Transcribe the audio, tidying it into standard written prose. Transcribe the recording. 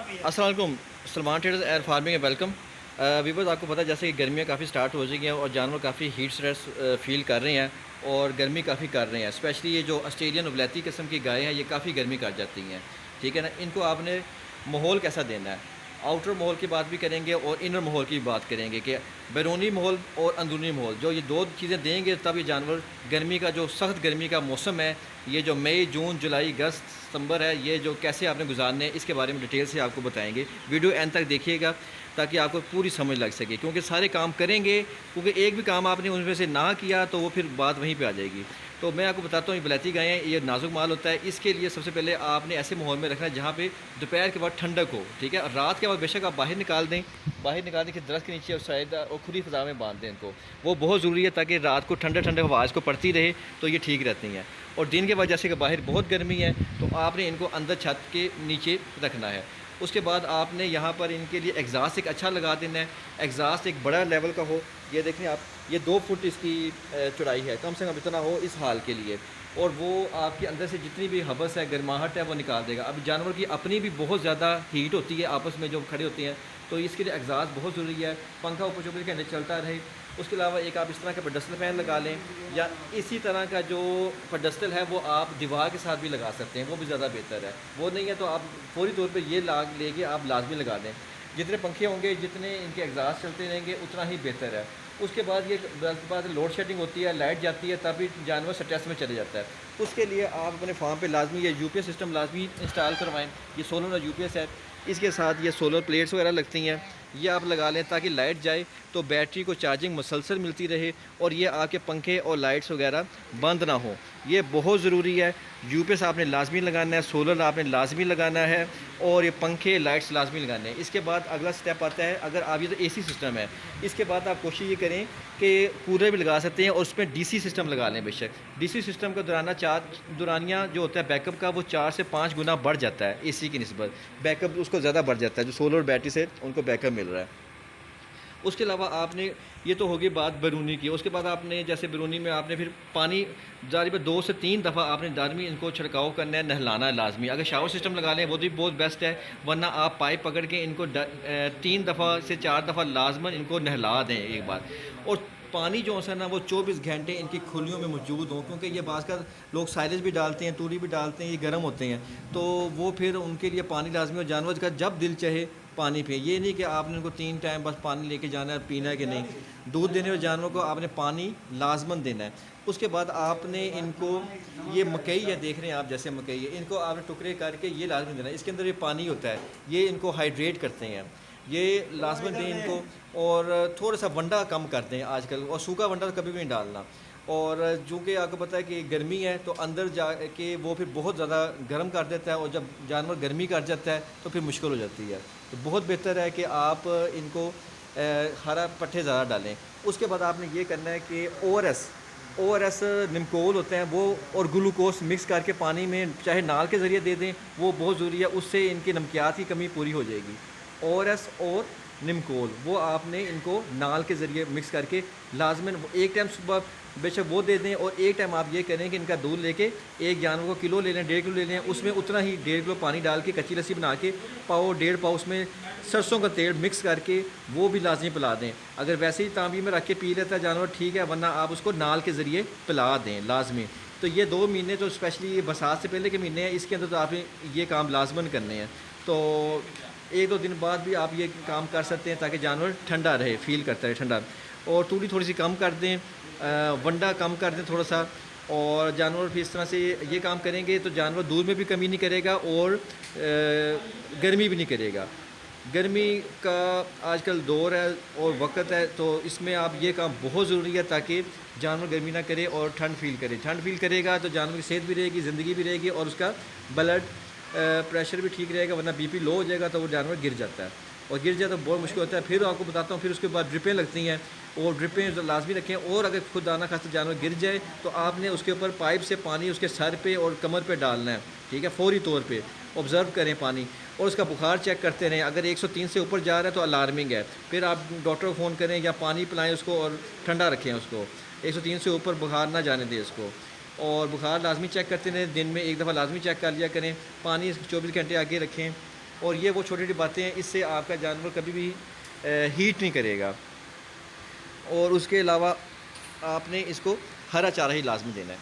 السلام علیکم. Salman traders year farming ہے. Welcome viewers. آپ کو پتہ ہے جیسے کہ گرمیاں کافی سٹارٹ ہو چکی ہیں اور جانور کافی ہیٹ سٹریس فیل کر رہے ہیں اور گرمی کافی کر رہے ہیں. اسپیشلی یہ جو آسٹریلین ولایتی قسم کی گائے ہیں یہ کافی گرمی کر جاتی ہیں. ٹھیک ہے نا. ان کو آپ نے ماحول کیسا دینا ہے. آؤٹر ماحول کی بات بھی کریں گے اور انر ماحول کی بات کریں گے کہ بیرونی ماحول اور اندرونی ماحول جو یہ دو چیزیں دیں گے تب یہ جانور گرمی کا جو سخت گرمی کا موسم ہے یہ جو مئی جون جولائی اگست ستمبر ہے یہ جو کیسے آپ نے گزارنے ہیں اس کے بارے میں ڈیٹیل سے آپ کو بتائیں گے. ویڈیو اینڈ تک دیکھیے گا تاکہ آپ کو پوری سمجھ لگ سکے کیونکہ سارے کام کریں گے کیونکہ ایک بھی کام آپ نے ان میں سے نہ کیا تو وہ پھر بات وہیں پہ آ جائے گی. تو میں آپ کو بتاتا ہوں یہ ولایتی گائیں ہیں یہ نازک مال ہوتا ہے. اس کے لیے سب سے پہلے آپ نے ایسے ماحول میں رکھنا ہے جہاں پہ دوپہر کے بعد ٹھنڈک ہو. ٹھیک ہے. رات کے بعد بے شک آپ باہر نکال دیں کہ درخت کے نیچے اور شاید اور کھلی فضا میں باندھ دیں ان کو. وہ بہت ضروری ہے تاکہ رات کو ٹھنڈے آواز کو پڑتی رہے تو یہ ٹھیک رہتی ہیں. اور دن کے بعد جیسے کہ باہر بہت گرمی ہے تو آپ نے ان کو اندر چھت کے نیچے رکھنا ہے. اس کے بعد آپ نے یہاں پر ان کے لیے ایگزاسٹ ایک اچھا لگا دینا ہے. ایگزاسٹ ایک بڑا لیول کا ہو. یہ دیکھیں آپ یہ 2 فٹ اس کی چوڑائی ہے کم سے کم اتنا ہو اس حال کے لیے. اور وہ آپ کے اندر سے جتنی بھی حبس ہے گرماہٹ ہے وہ نکال دے گا. اب جانور کی اپنی بھی بہت زیادہ ہیٹ ہوتی ہے آپس میں جو کھڑے ہوتے ہیں تو اس کے لیے ایگزاسٹ بہت ضروری ہے. پنکھا اوپر 24 گھنٹے چلتا رہے. اس کے علاوہ ایک آپ اس طرح کا پیڈسٹل فین لگا لیں یا اسی طرح کا جو پیڈسٹل ہے وہ آپ دیوار کے ساتھ بھی لگا سکتے ہیں. وہ بھی زیادہ بہتر ہے. وہ نہیں ہے تو آپ فوری طور پہ یہ لے کے آپ لازمی لگا دیں. جتنے پنکھے ہوں گے جتنے ان کے ایگزاسٹ چلتے رہیں گے اتنا ہی بہتر ہے. اس کے بعد یہ بعد لوڈ شیڈنگ ہوتی ہے لائٹ جاتی ہے تب بھی جانور سٹریس میں چلے جاتا ہے. اس کے لیے آپ اپنے فارم پہ لازمی یہ یو پی ایس سسٹم لازمی انسٹال کروائیں. یہ سولر یو پی ایس ہے. اس کے ساتھ یہ سولر پلیٹس وغیرہ لگتی ہیں یہ آپ لگا لیں تاکہ لائٹ جائے تو بیٹری کو چارجنگ مسلسل ملتی رہے اور یہ آپ کے پنکھے اور لائٹس وغیرہ بند نہ ہوں. یہ بہت ضروری ہے. یو پی ایس آپ نے لازمی لگانا ہے. سولر آپ نے لازمی لگانا ہے اور یہ پنکھے لائٹس لازمی لگانے ہیں. اس کے بعد اگلا سٹیپ آتا ہے اگر آپ یہ تو اے سی سسٹم ہے. اس کے بعد آپ کوشش یہ کریں کہ کولر بھی لگا سکتے ہیں اور اس میں ڈی سی سسٹم لگا لیں. بے شک ڈی سی سسٹم کا دورانیہ جو ہوتا ہے بیک اپ کا وہ 4 سے 5 گنا بڑھ جاتا ہے اے سی کی نسبت. بیک اپ اس کو زیادہ بڑھ جاتا ہے جو سولر بیٹری سے ان کو بیک اپ مل رہا ہے. اس کے علاوہ آپ نے یہ تو ہوگی بات بیرونی کی. اس کے بعد آپ نے جیسے بیرونی میں آپ نے پھر پانی ظاہر پر 2 سے 3 دفعہ آپ نے لازمی ان کو چھڑکاؤ کرنا ہے نہلانا ہے لازمی. اگر شاور سسٹم لگا لیں وہ بھی بہت بیسٹ ہے ورنہ آپ پائپ پکڑ کے ان کو 3 دفعہ سے 4 دفعہ لازماً ان کو نہلا دیں ایک بار. اور پانی جو ہے نا وہ 24 گھنٹے ان کی کھلیوں میں موجود ہوں کیونکہ یہ بعض کا لوگ سائلیج بھی ڈالتے ہیں توری بھی ڈالتے ہیں یہ گرم ہوتے ہیں تو وہ پھر ان کے لیے پانی لازمی. اور جانور کا جب دل چاہے پانی پئیں. یہ نہیں کہ آپ نے ان کو 3 ٹائم بس پانی لے کے جانا ہے پینا ہے کہ نہیں. دودھ دینے والے جانوروں کو آپ نے پانی لازماً دینا ہے. اس کے بعد آپ نے ان کو یہ مکئی ہے دیکھ رہے ہیں آپ جیسے مکئی ہے ان کو آپ نے ٹکڑے کر کے یہ لازماً دینا ہے. اس کے اندر یہ پانی ہوتا ہے یہ ان کو ہائیڈریٹ کرتے ہیں. یہ لازماً دیں ان کو. اور تھوڑا سا ونڈا کم کرتے ہیں آج کل اور سوکھا ونڈا کبھی بھی نہیں ڈالنا. اور چونکہ آپ کو پتہ ہے کہ گرمی ہے تو اندر جا کے وہ پھر بہت زیادہ گرم کر دیتا ہے اور جب جانور گرمی کر جاتا ہے تو پھر مشکل ہو جاتی ہے. تو بہت بہتر ہے کہ آپ ان کو ہرا پٹھے زیادہ ڈالیں. اس کے بعد آپ نے یہ کرنا ہے کہ او آر ایس نمکول ہوتے ہیں وہ اور گلوکوز مکس کر کے پانی میں چاہے نال کے ذریعے دے دیں وہ بہت ضروری ہے. اس سے ان کی نمکیات کی کمی پوری ہو جائے گی. او آر ایس اور نمکول وہ آپ نے ان کو نال کے ذریعے مکس کر کے لازماً ایک ٹائم صبح بے شک وہ دے دیں. اور ایک ٹائم آپ یہ کریں کہ ان کا دودھ لے کے ایک جانور کو کلو لے لیں 1.5 کلو لے لیں اس میں اتنا ہی 1.5 کلو پانی ڈال کے کچی لسی بنا کے 1.5 پاؤ اس میں سرسوں کا تیل مکس کر کے وہ بھی لازمی پلا دیں. اگر ویسے ہی تانبی میں رکھ کے پی لیتا ہے جانور ٹھیک ہے ورنہ آپ اس کو نال کے ذریعے پلا دیں لازمی. تو یہ 2 مہینے تو اسپیشلی یہ برسات سے پہلے کے مہینے ہیں اس کے اندر تو آپ نے یہ کام لازماً کرنے ہیں. تو 1-2 دن بعد بھی آپ یہ کام کر سکتے ہیں تاکہ جانور ٹھنڈا رہے فیل کرتا رہے ٹھنڈا. اور تھوڑی سی کم کر دیں ونڈا کم کر دیں تھوڑا سا. اور جانور پھر اس طرح سے یہ کام کریں گے تو جانور دودھ میں بھی کمی نہیں کرے گا اور گرمی بھی نہیں کرے گا. گرمی کا آج کل دور ہے اور وقت ہے تو اس میں آپ یہ کام بہت ضروری ہے تاکہ جانور گرمی نہ کرے اور ٹھنڈ فیل کرے. ٹھنڈ فیل کرے گا تو جانور کی صحت بھی رہے گی زندگی بھی رہے گی اور اس کا بلڈ پریشر بھی ٹھیک رہے گا ورنہ بی پی لو ہو جائے گا تو وہ جانور گر جاتا ہے. اور گر جائے تو بہت مشکل ہوتا ہے. پھر آپ کو بتاتا ہوں پھر اس کے بعد ڈرپیں لگتی ہیں اور ڈرپیں لازمی رکھیں. اور اگر خود دانہ خاص جانور گر جائے تو آپ نے اس کے اوپر پائپ سے پانی اس کے سر پہ اور کمر پہ ڈالنا ہے. ٹھیک ہے فوری طور پہ آبزرو کریں پانی اور اس کا بخار چیک کرتے رہیں. اگر 103 سے اوپر جا رہا ہے تو الارمنگ ہے. پھر آپ ڈاکٹر کو فون کریں یا پانی پلائیں اس کو اور ٹھنڈا رکھیں اس کو. 103 سے اوپر بخار نہ جانے دیں اس کو. اور بخار لازمی چیک کرتے رہیں دن میں 1 دفعہ لازمی چیک کر لیا کریں. پانی 24 گھنٹے آگے رکھیں. اور یہ وہ چھوٹی چھوٹی باتیں ہیں، اس سے آپ کا جانور کبھی بھی ہیٹ نہیں کرے گا. اور اس کے علاوہ آپ نے اس کو ہرا چارہ ہی لازمی دینا ہے.